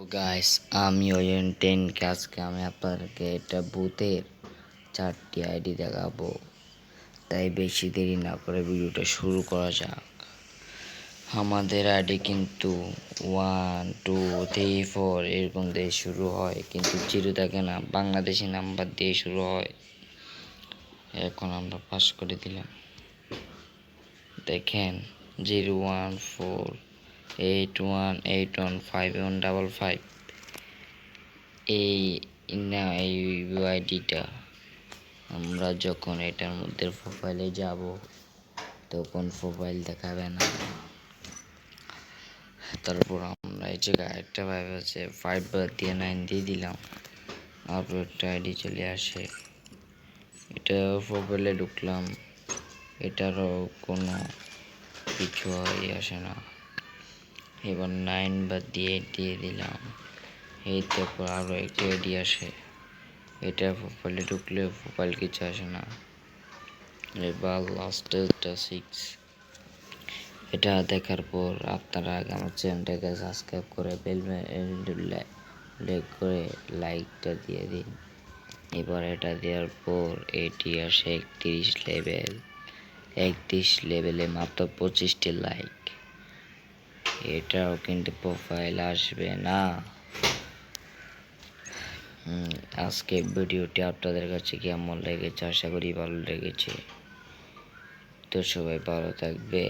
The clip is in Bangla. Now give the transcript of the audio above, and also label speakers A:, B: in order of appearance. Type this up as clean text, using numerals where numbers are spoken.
A: গাইস, আমি ওজন 10 কে আজকে আমি আপনাদেরকে এটা ভূতের 4টি আইডি দেখাবো। তাই বেশি দেরি না করে ভিডিওটা শুরু করা যাক। আমাদের আইডি কিন্তু 1 2 3 4 এরকম দিয়ে শুরু হয়, কিন্তু জিরো থাকে না, বাংলাদেশি নাম্বার দিয়ে শুরু হয়। এখন আমরা পাস করে দিলাম, দেখেন 014818155 এই না এই আইডিটা। আমরা যখন এটার মধ্যে প্রোফাইলে যাব তখন প্রোফাইল দেখাবে না। তারপর আমরা এই জায়গায় একটা ভাইব আছে 5 বাদ দিয়ে 9 দিয়ে দিলাম, আর একটা আইডি চলে আসে। এটা প্রোফাইলে ঢুকলাম, এটারও কোনো কিছু আসে না। এবার 9 বাদ দিয়ে দিয়ে দিলাম, এই তারপর আরও একটা আইডি আসে। এটা প্রোফাইলে ঢুকলে প্রোফাইল কিছু আসে না। এবার লাস্টেরটা 6। এটা দেখার পর আপনারা আগে আমার চ্যানেলটাকে সাবস্ক্রাইব করে বেল করে লাইকটা দিয়ে দিন। এবার এটা দেওয়ার পর এটি আসে 31 লেভেল। 31 লেভেলে মাত্র 25টি লাইক। এটাও কিন্তু প্রোফাইল আসবে না। আজকে ভিডিওটি আপনাদের কাছে কেমন লেগেছে? আশা করি ভালো লেগেছে। তো সবাই ভালো থাকবে।